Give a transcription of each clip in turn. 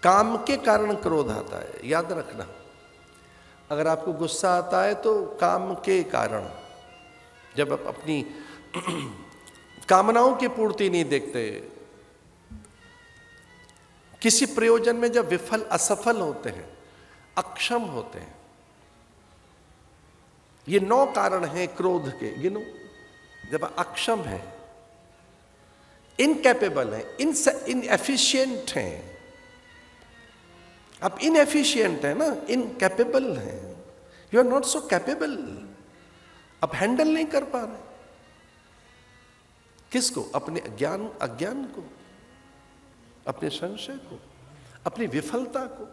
काम के कारण क्रोध आता है, याद रखना। अगर आपको गुस्सा आता है तो काम के कारण, जब आप अपनी कामनाओं की पूर्ति नहीं देखते, किसी प्रयोजन में जब विफल असफल होते हैं, अक्षम होते हैं, ये 9 कारण हैं क्रोध के, गिनो। जब अक्षम है, इनकैपेबल है, इनएफिशिएंट हैं, आप इनएफिशिएंट है ना, इनकैपेबल हैं, you are not so capable, आप हैंडल नहीं कर पा रहे। किसको? अपने अज्ञान को, अपने संशय को, अपनी विफलता को।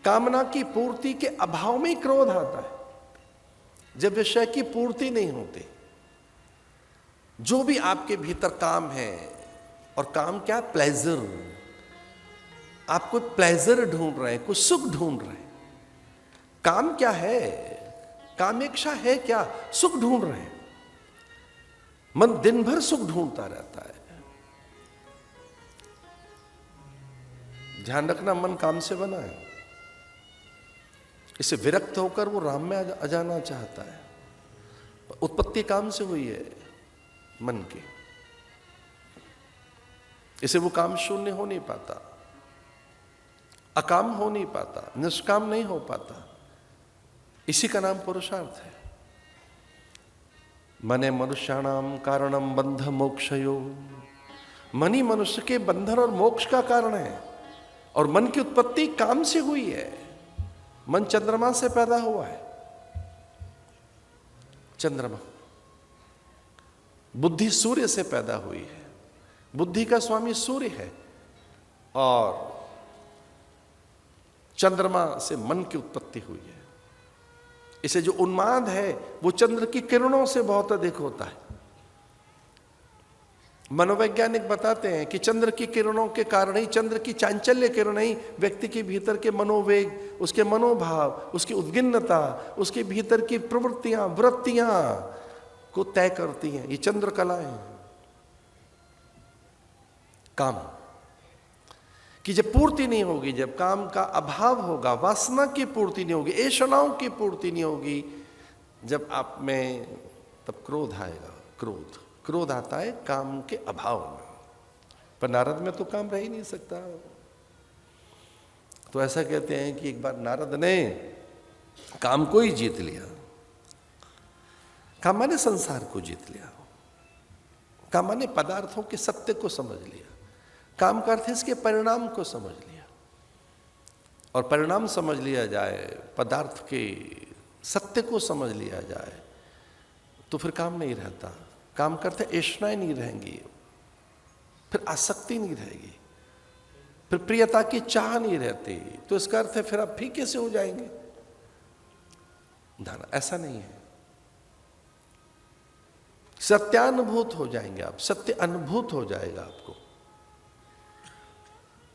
कामना की पूर्ति के अभाव में ही क्रोध आता है, जब विषय की पूर्ति नहीं होती। जो भी आपके भीतर काम है, और काम क्या? प्लेजर, आप कोई प्लेजर ढूंढ रहे हैं, कुछ सुख ढूंढ रहे हैं। काम क्या है? कामेक्षा है क्या? सुख ढूंढ रहे हैं। मन दिन भर सुख ढूंढता रहता है। ध्यान रखना, मन काम से बना है। इसे विरक्त होकर वो राम में आ जाना चाहता है। उत्पत्ति काम से हुई है मन की, इसे वो काम शून्य हो नहीं पाता, अकाम हो नहीं पाता, निष्काम नहीं हो पाता। इसी का नाम पुरुषार्थ है। मने मनुष्याणाम कारणम बंध मोक्षयो, मन ही मनुष्य के बंधन और मोक्ष का कारण है। और मन की उत्पत्ति काम से हुई है। मन चंद्रमा से पैदा हुआ है, चंद्रमा। बुद्धि सूर्य से पैदा हुई है, बुद्धि का स्वामी सूर्य है। और चंद्रमा से मन की उत्पत्ति हुई है। इसे जो उन्माद है वो चंद्र की किरणों से बहुत अधिक होता है। मनोवैज्ञानिक बताते हैं कि चंद्र की किरणों के कारण ही, चंद्र की चांचल्य किरणें ही व्यक्ति के भीतर के मनोवेग, उसके मनोभाव, उसकी उद्गिन्नता, उसके भीतर की प्रवृत्तियां, वृत्तियां को तय करती हैं। ये चंद्र कलाएं हैं। काम कि जब पूर्ति नहीं होगी, जब काम का अभाव होगा, वासना की पूर्ति नहीं होगी, ऐषणाओं की पूर्ति नहीं होगी, जब आप में, तब क्रोध आएगा। क्रोध आता है काम के अभाव में। पर नारद में तो काम रह ही नहीं सकता। तो ऐसा कहते हैं कि एक बार नारद ने काम को ही जीत लिया। काम माने संसार को जीत लिया। काम माने पदार्थों के सत्य को समझ लिया। काम का अर्थ है इसके परिणाम को समझ लिया। और परिणाम समझ लिया जाए, पदार्थ के सत्य को समझ लिया जाए, तो फिर काम नहीं रहता। काम करते ऐषणाएं नहीं रहेंगी, फिर आसक्ति नहीं रहेगी, फिर प्रियता की चाह नहीं रहती। तो इसका अर्थ है फिर आप फीके से हो जाएंगे। ना, ऐसा नहीं है। सत्यानुभूत हो जाएंगे आप, सत्य अनुभूत हो जाएगा आपको।